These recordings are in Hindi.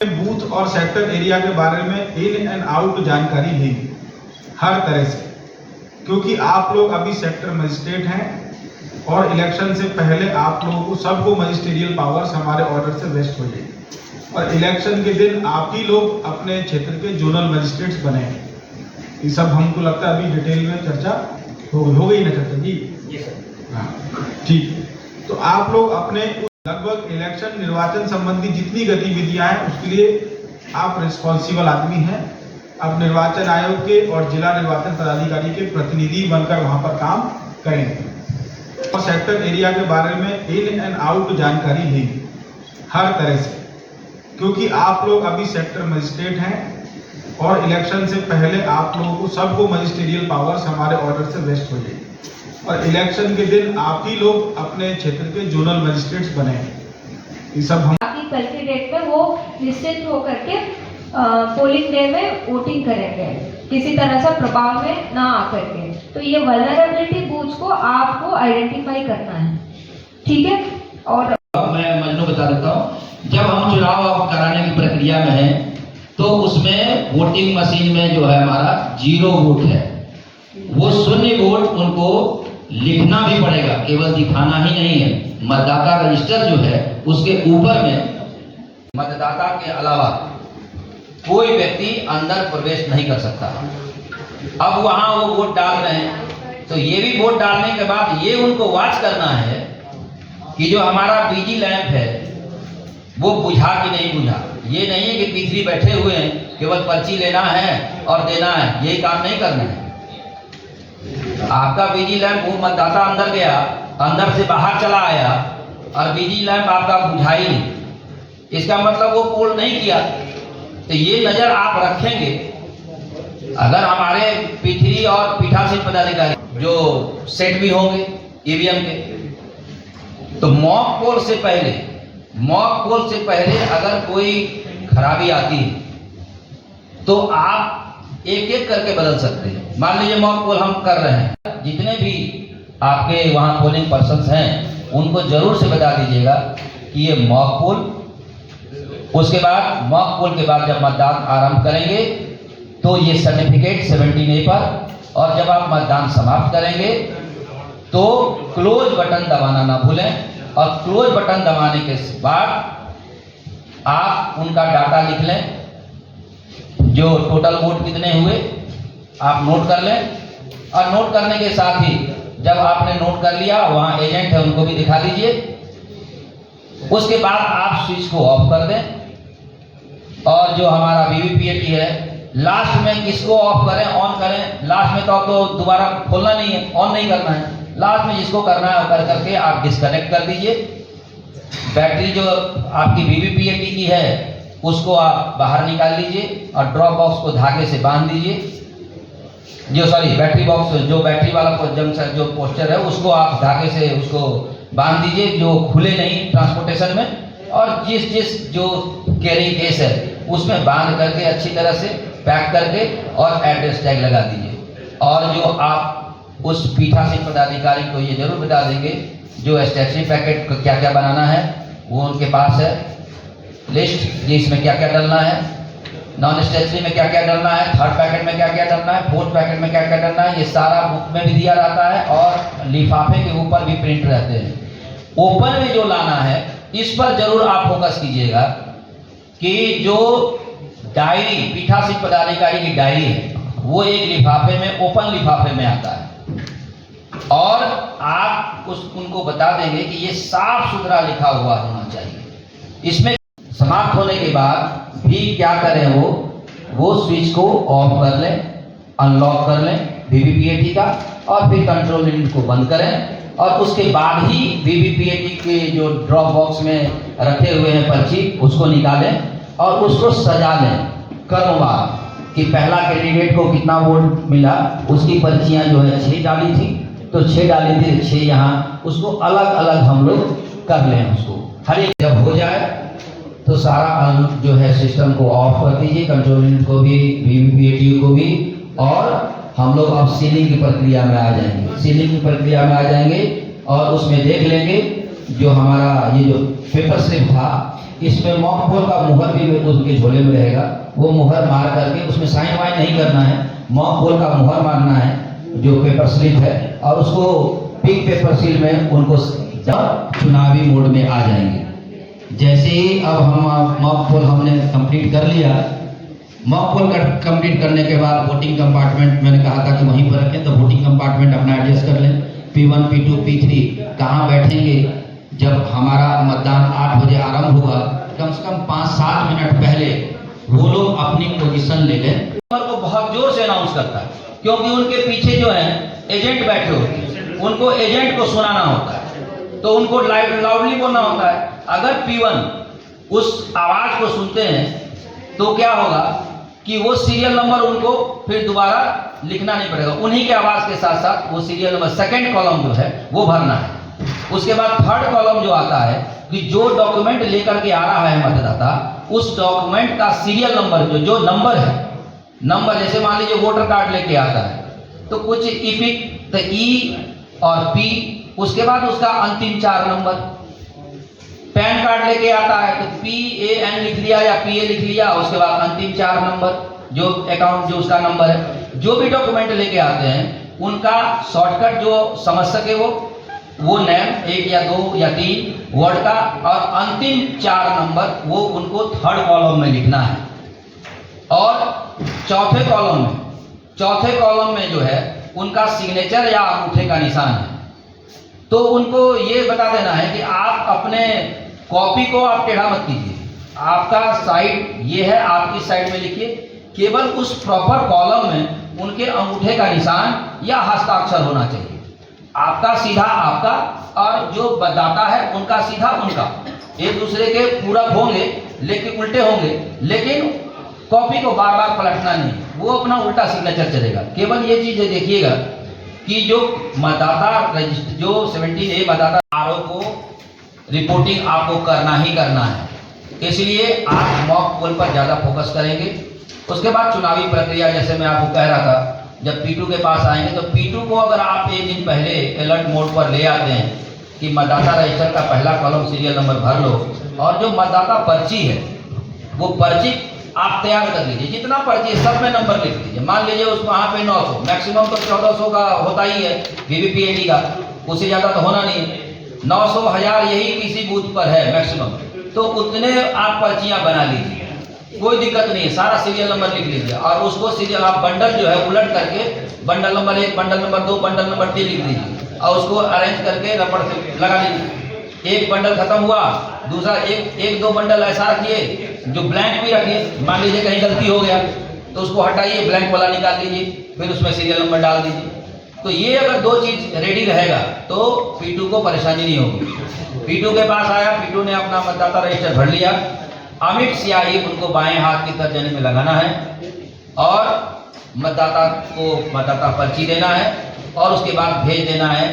बूथ और सेक्टर एरिया के बारे में इन एंड आउट जानकारी लेंगे हर तरह से, क्योंकि आप लोग अभी सेक्टर मजिस्ट्रेट हैं और इलेक्शन से पहले आप लोगों को सबको मजिस्ट्रियल पावर्स हमारे ऑर्डर से वेस्ट हो जाएगी और इलेक्शन के दिन आप ही लोग अपने क्षेत्र के जोनल मजिस्ट्रेट्स बने हैं। ये सब हमको लगता है अभी डिटेल में चर्चा हो गई ना चर्चा जी? हाँ ठीक। तो आप लोग अपने लगभग इलेक्शन निर्वाचन संबंधी जितनी गतिविधियां हैं उसके लिए आप रिस्पॉन्सिबल आदमी हैं। आप निर्वाचन आयोग के और जिला निर्वाचन पदाधिकारी के प्रतिनिधि बनकर वहां पर काम करेंगे और सेक्टर एरिया के बारे में इन एंड आउट जानकारी लेंगे हर तरह से, क्योंकि आप लोग अभी सेक्टर मजिस्ट्रेट हैं और इलेक्शन से पहले आप लोगों को सबको मजिस्ट्रियल पावर्स हमारे ऑर्डर से वेस्ट हो जाएगी और इलेक्शन के दिन आप ही लोग अपने क्षेत्र के जोनल मजिस्ट्रेट्स बने हैं। ये सब हम कल के डेट में वो निश्चित होकर के पोलिंग डे में वोटिंग करेंगे, किसी तरह से प्रभाव में ना आकर के। तो ये वल्नरेबिलिटी बूथ को आपको आइडेंटिफाई करना है, ठीक है। और मैं मजनू बता देता हूँ, जब हम चुनाव कराने की प्रक्रिया में हैं तो उसमें वोटिंग मशीन में जो है हमारा 0 वोट है, वो 0 वोट उनको लिखना भी पड़ेगा, केवल दिखाना ही नहीं है। मतदाता रजिस्टर जो है उसके ऊपर में मतदाता के अलावा कोई व्यक्ति अंदर प्रवेश नहीं कर सकता। अब वहां वो वोट डाल रहे हैं तो ये भी वोट डालने के बाद ये उनको वॉच करना है कि जो हमारा बीजी लैंप है वो बुझा कि नहीं बुझा। ये नहीं है कि तीसरी बैठे हुए हैं, केवल पर्ची लेना है और देना है, यही काम नहीं करना है। आपका बीजी लैंप, वो मतदाता अंदर गया, अंदर से बाहर चला आया और बीजी लैंप आपका बुझा ही नहीं, इसका मतलब वो पोल नहीं किया। तो ये नजर आप रखेंगे। अगर हमारे P3 और पीठासीन पदाधिकारी जो सेट भी होंगे ईवीएम के, तो मॉक पोल से पहले अगर कोई खराबी आती है तो आप एक एक करके बदल सकते हैं। मान लीजिए मॉक पोल हम कर रहे हैं, जितने भी आपके वहां पोलिंग पर्सन्स हैं उनको जरूर से बता दीजिएगा कि ये मॉक पोल। उसके बाद मॉक पोल के बाद जब मतदान आरंभ करेंगे तो ये सर्टिफिकेट 17A पर, और जब आप मतदान समाप्त करेंगे तो क्लोज बटन दबाना ना भूलें। और क्लोज बटन दबाने के बाद आप उनका डाटा लिख लें, जो टोटल वोट कितने हुए आप नोट कर लें। और नोट करने के साथ ही जब आपने नोट कर लिया, वहाँ एजेंट है उनको भी दिखा दीजिए। उसके बाद आप स्विच को ऑफ कर दें और जो हमारा वीवीपीएटी है लास्ट में किसको ऑफ करें ऑन करें, लास्ट में तो दोबारा खोलना नहीं है, ऑन नहीं करना है। लास्ट में जिसको करना है कर करके आप डिस्कनेक्ट कर दीजिए। बैटरी जो आपकी वीवीपीएटी की है उसको आप बाहर निकाल लीजिए और ड्रॉप बॉक्स को धागे से बांध दीजिए। बैटरी बॉक्स जो बैटरी वाला जंक्शन जो पोस्टर है उसको आप धागे से उसको बांध दीजिए, जो खुले नहीं ट्रांसपोर्टेशन में। और जिस जो कैरिंग केस है उसमें बांध करके अच्छी तरह से पैक करके और एड्रेस टैग लगा दीजिए। और जो आप उस पीठासीन पदाधिकारी को ये जरूर बता देंगे जो स्टेशनरी पैकेट को क्या क्या बनाना है, वो उनके पास है लिस्ट, जिसमें क्या क्या डलना है, नॉन स्टेशनरी में क्या क्या डलना है, थर्ड पैकेट में क्या क्या डलना है, फोर्थ पैकेट में क्या क्या डलना है, ये सारा बुक में भी दिया रहता है और लिफाफे के ऊपर भी प्रिंट रहते हैं। ओपन में जो लाना है इस पर जरूर आप फोकस कीजिएगा कि जो डायरी पीठासीन पदाधिकारी की डायरी है वो एक लिफाफे में, ओपन लिफाफे में आता है। और आप उनको बता देंगे कि ये साफ सुथरा लिखा हुआ होना चाहिए। इसमें समाप्त होने के बाद भी क्या करें, वो स्विच को ऑफ कर लें, अनलॉक कर लें वीवीपीएटी का, और फिर कंट्रोल यूनिट को बंद करें। और उसके बाद ही वीवीपीएटी के जो ड्रॉप बॉक्स में रखे हुए हैं पर्ची उसको निकालें और उसको सजा लें क्रमवार कि पहला कैंडिडेट को कितना वोट मिला, उसकी पर्चियां जो है 6 डाली थी तो 6 डाली थी, 6 यहाँ, उसको अलग अलग हम लोग कर लें। उसको हर एक जब हो जाए तो सारा जो है सिस्टम को ऑफ कर दीजिए, कंट्रोल यूनिट को भी, वीवीपीएटी को भी, और हम लोग अब सीलिंग की प्रक्रिया में आ जाएंगे। सीलिंग की प्रक्रिया में आ जाएंगे और उसमें देख लेंगे जो हमारा ये जो पेपर स्लिप था इसमें मॉक पोल का मुहर भी उनके झोले में रहेगा। वो मुहर मार करके उसमें साइन वाइन नहीं करना है, मॉक पोल का मुहर मारना है जो पेपर स्लिप है, और उसको पिंक पेपर सील में उनको चुनावी मोड में आ जाएंगे। जैसे ही अब हम मॉक पोल हमने कंप्लीट कर लिया, मॉक पोल कंप्लीट करने के बाद वोटिंग कंपार्टमेंट मैंने कहा था कि वहीं पर रखें, तो वोटिंग कंपार्टमेंट अपना एडजस्ट कर लें। P1, P2, P3 कहाँ बैठेंगे, जब हमारा मतदान 8 बजे आरंभ होगा, कम से कम 5-7 मिनट पहले वो लोग अपनी पोजीशन ले लें। को बहुत जोर से अनाउंस करता है, क्योंकि उनके पीछे जो है एजेंट बैठे होते हैं, उनको एजेंट को सुनाना होता है, तो उनको लाउडली बोलना होता है। अगर P1 उस आवाज को सुनते हैं तो क्या होगा कि वो सीरियल नंबर उनको फिर दोबारा लिखना नहीं पड़ेगा, उन्हीं के आवाज के साथ साथ वो सीरियल नंबर सेकंड कॉलम जो है वो भरना है। उसके बाद थर्ड कॉलम जो आता है कि जो डॉक्यूमेंट लेकर के आ रहा है मतदाता, उस डॉक्यूमेंट का सीरियल नंबर जो नंबर है, नंबर जैसे मान लीजिए वोटर कार्ड लेके आता है तो कुछ इपिक तो ई और पी, उसके बाद उसका अंतिम 4 नंबर। पैन कार्ड लेके आता है तो PAN लिख लिया या PA लिख लिया, उसके बाद अंतिम 4 नंबर जो अकाउंट जो उसका नंबर है। जो भी डॉक्यूमेंट लेके आते हैं उनका शॉर्टकट जो समझ सके वो नेम 1 या 2 या 3 वर्ड का, और अंतिम 4 नंबर वो उनको थर्ड कॉलम में लिखना है। और चौथे कॉलम में जो है उनका सिग्नेचर या अंगूठे का निशान है। तो उनको ये बता देना है कि आप अपने कॉपी को आप टेढ़ा मत कीजिए, आपका साइड ये है, आपकी साइड में लिखिए। केवल उस प्रॉपर कॉलम में उनके अंगूठे का निशान या हस्ताक्षर होना चाहिए। आपका सीधा आपका, और जो बताता है उनका सीधा उनका, एक दूसरे के पूरक होंगे लेकिन उल्टे होंगे, लेकिन कॉपी को बार बार पलटना नहीं, वो अपना उल्टा सिग्नेचर चलेगा। केवल ये चीज देखिएगा कि जो मतदाता रजिस्टर जो 17A मतदाता को रिपोर्टिंग आपको करना ही करना है, इसलिए आप मॉक पोल पर ज़्यादा फोकस करेंगे। उसके बाद चुनावी प्रक्रिया, जैसे मैं आपको कह रहा था, जब P2 के पास आएंगे तो P2 को अगर आप एक दिन पहले अलर्ट मोड पर ले आते हैं कि मतदाता रजिस्टर का पहला कॉलम सीरियल नंबर भर लो, और जो मतदाता पर्ची है वो पर्ची आप तैयार कर लीजिए, जितना पर्ची सब में नंबर लिख लीजिए। मान लीजिए उस वहाँ पे 900, मैक्सिमम तो 1400 का होता ही है VVPAT का, उससे ज़्यादा तो होना नहीं है। 900 1000 यही किसी बूथ पर है मैक्सिमम, तो उतने आप पर्चियाँ बना लीजिए, कोई दिक्कत नहीं है। सारा सीरियल नंबर लिख लीजिए और उसको सीरियल आप बंडल जो है उलट करके bundle number 1, bundle number 2, bundle number 3 लिख लीजिए, और उसको अरेंज करके रबड़ से लगा लीजिए। एक बंडल खत्म हुआ, दूसरा एक 2 बंडल ऐसा रखिए जो ब्लैंक भी रखिए। मान लीजिए कहीं गलती हो गया तो उसको हटाइए, ब्लैंक वाला निकाल लीजिए, फिर उसमें सीरियल नंबर डाल दीजिए। तो ये अगर 2 चीज रेडी रहेगा तो P2 को परेशानी नहीं होगी। P2 के पास आया, P2 ने अपना मतदाता रजिस्टर भर लिया, अमिट स्याही उनको बाएं हाथ की तर्जनी में लगाना है और मतदाता को मतदाता पर्ची देना है, और उसके बाद भेज देना है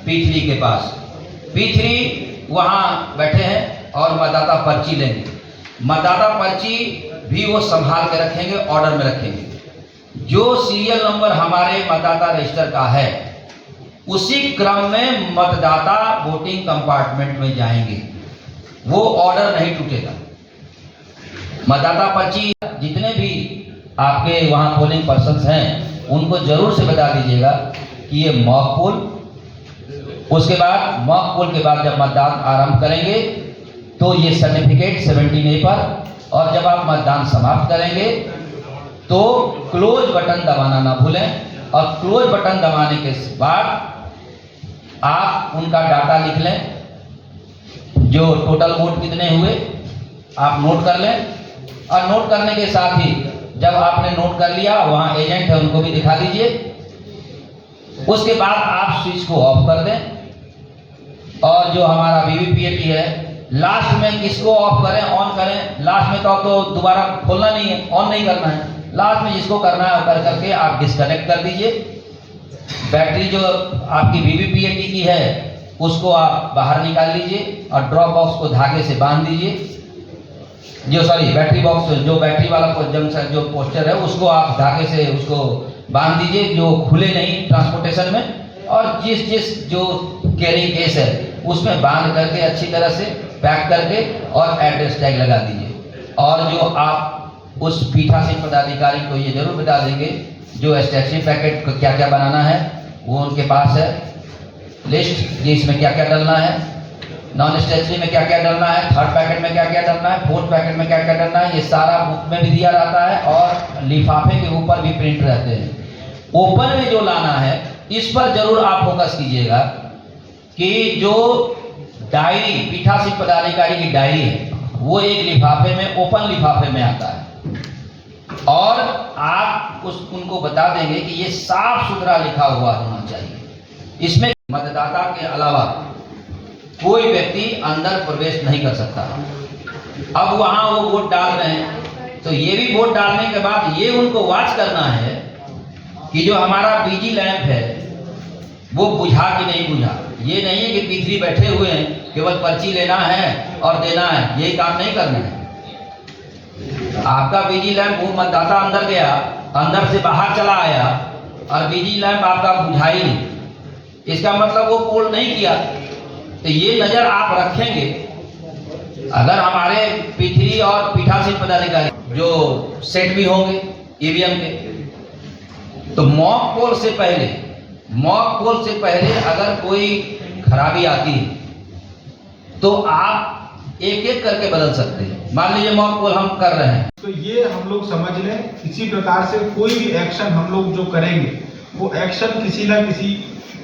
P3 के पास। P3 वहाँ बैठे हैं और मतदाता पर्ची लेंगे। मतदाता पर्ची भी वो संभाल के रखेंगे, ऑर्डर में रखेंगे। जो सीरियल नंबर हमारे मतदाता रजिस्टर का है उसी क्रम में मतदाता वोटिंग कंपार्टमेंट में जाएंगे, वो ऑर्डर नहीं टूटेगा। मतदाता पर्ची जितने भी आपके वहाँ पोलिंग पर्सन्स हैं उनको जरूर से बता दीजिएगा कि ये मॉक पोल, उसके बाद मॉक पोल के बाद जब मतदान आरंभ करेंगे तो ये सर्टिफिकेट 17A पर, और जब आप मतदान समाप्त करेंगे तो क्लोज बटन दबाना ना भूलें, और क्लोज बटन दबाने के बाद आप उनका डाटा लिख लें, जो टोटल वोट कितने हुए आप नोट कर लें, और नोट करने के साथ ही जब आपने नोट कर लिया वहाँ एजेंट है उनको भी दिखा दीजिए। उसके बाद आप स्विच को ऑफ कर दें, और जो हमारा VVPAT है लास्ट में किसको ऑफ करें ऑन करें, लास्ट में तो दोबारा खोलना नहीं है, ऑन नहीं करना है, लास्ट में जिसको करना है कर करके आप डिस्कनेक्ट कर दीजिए। बैटरी जो आपकी VVPAT की है उसको आप बाहर निकाल लीजिए और ड्रॉप बॉक्स को धागे से बांध दीजिए। बैटरी बॉक्स जो बैटरी वाला जंक्शन जो पोस्टर है उसको आप धागे से उसको बांध दीजिए, जो खुले नहीं ट्रांसपोर्टेशन में, और जिस जो कैरिंग केस है उसमें बांध करके अच्छी तरह से पैक करके और एड्रेस टैग लगा दीजिए। और जो आप उस पीठासीन पदाधिकारी को ये जरूर बता देंगे जो स्टेशनरी पैकेट को क्या क्या बनाना है, वो उनके पास है लिस्ट, कि इसमें क्या क्या डालना है, नॉन स्टेशनरी में क्या क्या डालना है, थर्ड पैकेट में क्या क्या डालना है, फोर्थ पैकेट में क्या क्या डालना है, ये सारा बुक में भी दिया रहता है और लिफाफे के ऊपर भी प्रिंट रहते हैं। ओपन में जो लाना है इस पर जरूर आप फोकस कीजिएगा कि जो डायरी पीठासीन पदाधिकारी की डायरी है वो एक लिफाफे में, ओपन लिफाफे में आता है और आप उनको बता देंगे कि ये साफ सुथरा लिखा हुआ होना चाहिए। इसमें मतदाता के अलावा कोई व्यक्ति अंदर प्रवेश नहीं कर सकता। अब वहां वो वोट डाल रहे हैं तो ये भी वोट डालने के बाद ये उनको वॉच करना है कि जो हमारा बीजी लैंप है वो बुझा कि नहीं बुझा। ये नहीं है कि P3 बैठे हुए हैं केवल पर्ची लेना है और देना है, यही काम नहीं करना है। आपका बीजी लैंप, वो मतदाता अंदर गया, अंदर से बाहर चला आया और बीजी लैंप आपका बुझा ही नहीं, इसका मतलब वो पोल नहीं किया। तो ये नजर आप रखेंगे। अगर हमारे P3 और पीठासीन पदाधिकारी जो सेट भी होंगे ईवीएम के, तो मॉक पोल से पहले अगर कोई खराबी आती है तो आप एक एक करके बदल सकते हैं। मान लीजिए मॉक पोल हम कर रहे हैं तो ये हम लोग समझ लें, इसी प्रकार से कोई भी एक्शन हम लोग जो करेंगे वो एक्शन किसी ना किसी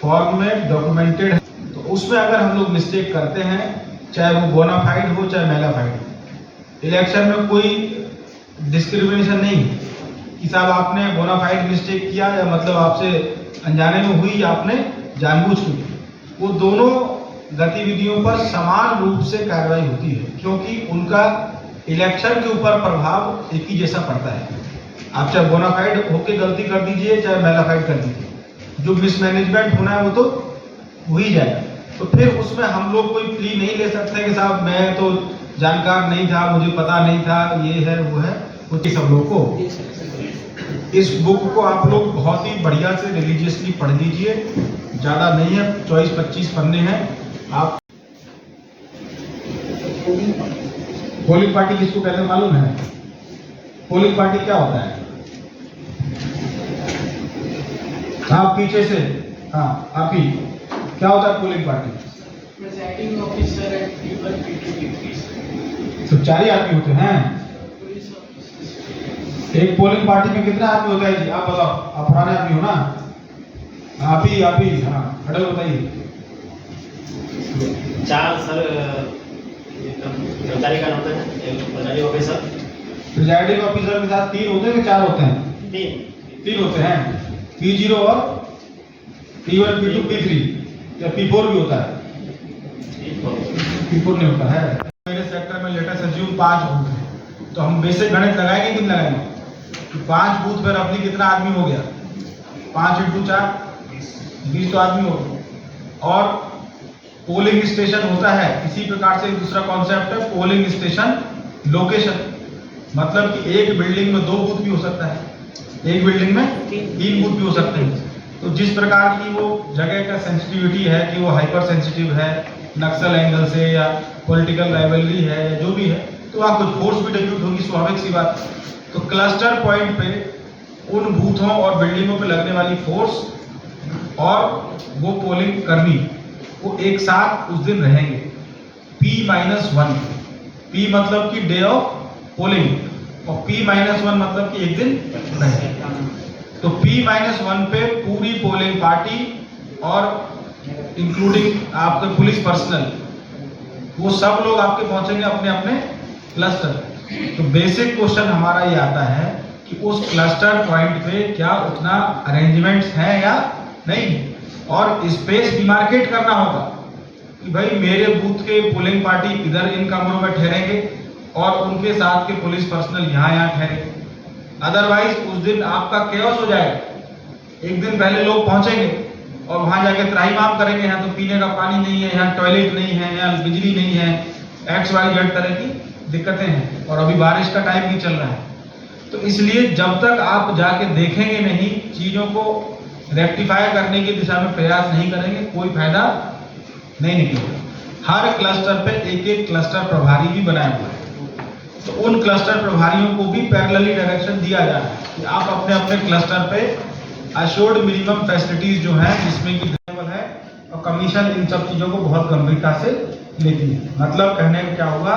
फॉर्म में डॉक्यूमेंटेड है। तो उसमें अगर हम लोग मिस्टेक करते हैं, चाहे वो बोनाफाइड हो चाहे मेलाफाइड हो, इलेक्शन में कोई डिस्क्रिमिनेशन नहीं कि साहब आपने बोनाफाइड मिस्टेक किया या मतलब आपसे अनजाने में हुई या आपने जानबूझ के की। वो दोनों गतिविधियों पर समान रूप से कार्रवाई होती है क्योंकि उनका इलेक्शन के ऊपर प्रभाव एक ही जैसा पड़ता है। आप चाहे बोनाफाइड होके गलती कर दीजिए चाहे मेलाफाइड कर दीजिए, जो मिसमैनेजमेंट होना है वो तो हो ही जाएगा। तो फिर उसमें हम लोग कोई प्ली नहीं ले सकते कि साहब मैं तो जानकार नहीं था, मुझे पता नहीं था, ये है वो है। क्योंकि सब लोग को इस बुक को आप लोग बहुत ही बढ़िया से रिलीजियसली पढ़ लीजिए, ज़्यादा नहीं है, 24-25 पन्ने हैं। आप पोलिंग पार्टी किसको कहते हैं मालूम है? पोलिंग पार्टी क्या होता है? हाँ पीछे से, हाँ आप ही, क्या होता है polling party? Presiding officer and people PTP. तो 4 ही आदमी होते हैं। एक पोलिंग पार्टी में कितना आदमी होता है जी? आप बताओ, आप पुराने आदमी हो ना? आप ही, हाँ खड़े बताइए। 4 सर कर्मचारी का होता है, प्रिजाइडिंग ऑफिसर। प्रिजाइडिंग ऑफिसर के साथ 3 होते हैं कि 4 होते हैं? 3 होते हैं। P0 और P1, P2, P3 या P4 भी होता है? P4 नहीं होता है। मेरे सेक्टर में लेटेस्ट अज्यूम 5 बूथ हैं, तो हम बेसिक गणित लगाएंगे कि नहीं लगाएंगे? तो 5 बूथ पर अपनी कितना आदमी हो गया? 5 × 4 20 तो आदमी हो गया। और पोलिंग स्टेशन होता है इसी प्रकार से, दूसरा कॉन्सेप्ट है पोलिंग स्टेशन लोकेशन, मतलब कि एक बिल्डिंग में 2 बूथ भी हो सकता है, एक बिल्डिंग में 3 बूथ भी हो सकते हैं। तो जिस प्रकार की वो जगह का सेंसिटिविटी है कि वो हाइपर सेंसिटिव है नक्सल एंगल से या पॉलिटिकल राइवलरी है या जो भी है, तो वहाँ कुछ फोर्स भी डिप्यूट होगी, स्वाभाविक सी बात। तो क्लस्टर पॉइंट पे उन बूथों और बिल्डिंगों पे लगने वाली फोर्स और वो पोलिंग कर्मी वो एक साथ उस दिन रहेंगे। P-1, P मतलब कि डे ऑफ पोलिंग और P-1 मतलब कि एक दिन रहे। तो P-1 पे पूरी पोलिंग पार्टी और इंक्लूडिंग आपके पुलिस पर्सनल वो सब लोग आपके पहुंचेंगे अपने अपने क्लस्टर। तो बेसिक क्वेश्चन हमारा ये आता है कि उस क्लस्टर पॉइंट पे क्या उतना अरेंजमेंट्स हैं या नहीं, और स्पेस डिमार्केट करना होगा कि भाई मेरे बूथ के पोलिंग पार्टी इधर इन कमरों में ठहरेंगे और उनके साथ के पुलिस पर्सनल यहाँ ठहरेंगे। अदरवाइज उस दिन आपका केओस हो जाएगा। एक दिन पहले लोग पहुंचेंगे और वहां जाके त्राहिमाम करेंगे, यहाँ तो पीने का पानी नहीं है, यहाँ टॉयलेट नहीं है, यहाँ बिजली नहीं है, XYZ तरह की दिक्कतें हैं और अभी बारिश का टाइम भी चल रहा है। तो इसलिए जब तक आप जाके देखेंगे नहीं, चीज़ों को रेक्टिफाई करने की दिशा में प्रयास नहीं करेंगे, कोई फायदा नहीं निकलेगा। हर क्लस्टर पे एक एक क्लस्टर प्रभारी भी बनाया हुआ है। तो उन क्लस्टर प्रभारियों को भी पैरेलली डायरेक्शन दिया जा रहा है कि आप अपने अपने क्लस्टर पे अश्योर्ड मिनिमम फैसिलिटीज जो हैं जिसमें कि लेवल है, और कमीशन इन सब चीज़ों को बहुत गंभीरता से लेती है। मतलब कहने का क्या होगा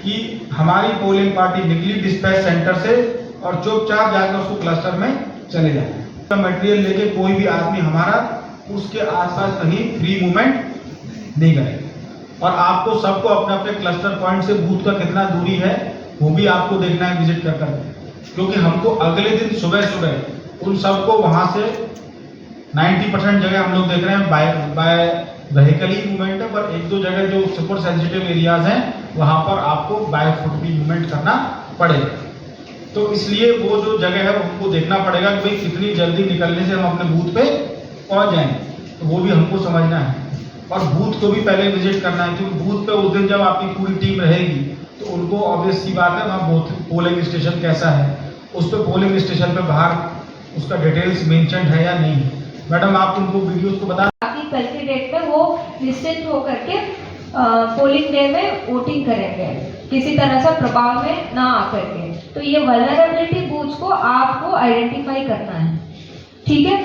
कि हमारी पोलिंग पार्टी निकली डिस्पैच सेंटर से और चुपचाप जाकर उसको क्लस्टर में चले जाए। मटेरियल लेके कोई भी आदमी हमारा उसके आसपास कहीं फ्री मूवमेंट नहीं करेगा। और आपको सबको अपने अपने क्लस्टर पॉइंट से बूथ का कितना दूरी है वो भी आपको देखना है विजिट कर कर, क्योंकि हमको अगले दिन सुबह सुबह उन सबको वहाँ से 90% जगह हम लोग देख रहे हैं बाय व्हीकल ही मूवमेंट है, पर एक दो जगह जो सुपर सेंसिटिव एरियाज हैं वहाँ पर आपको बाय फुट भी मूवमेंट करना पड़ेगा। तो इसलिए वो जो जगह है उनको देखना पड़ेगा कि भाई कितनी जल्दी निकलने से हम अपने बूथ पे पहुंच जाएंगे, तो वो भी हमको समझना है। और बूथ को भी पहले विजिट करना है, क्योंकि बूथ पे उस दिन जब आपकी पूरी टीम रहेगी तो उनको ऑब्वियस सी बात है वहाँ पोलिंग स्टेशन कैसा है, उस पर पोलिंग स्टेशन पे बाहर उसका डिटेल्स मेंशन है या नहीं। मैडम आप उनको वीडियोस को बता बाकी कल के डेट में वो निश्चित होकर के पोलिंग डे में वोटिंग करेंगे, किसी तरह से प्रभाव में ना आकर के। तो ये वल्नरेबिलिटी बूथ्स को आपको आइडेंटिफाई करना है, ठीक है।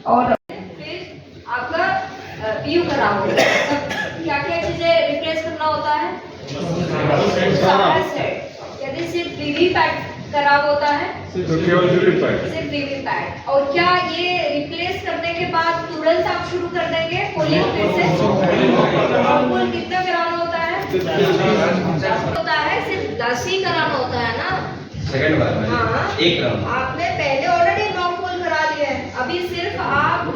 और फिर आपका पीयू कराओगे, क्या क्या चीजें रिप्लेस करना होता है? सारा सेट। यदि सिर्फ वीवीपैट खराब होता है, सिर्फ वीवीपैट। और क्या ये रिप्लेस करने के बाद तुरंत आप शुरू कर देंगे पोलिंग फिर से? कुल कितना कराना होता है? होता है सिर्फ 10 ही कराना होता है ना सेकंड बार में। हाँ, एक राउंड आपने पहले ऑलरेडी मॉक पोल करा लिया है, अभी सिर्फ आप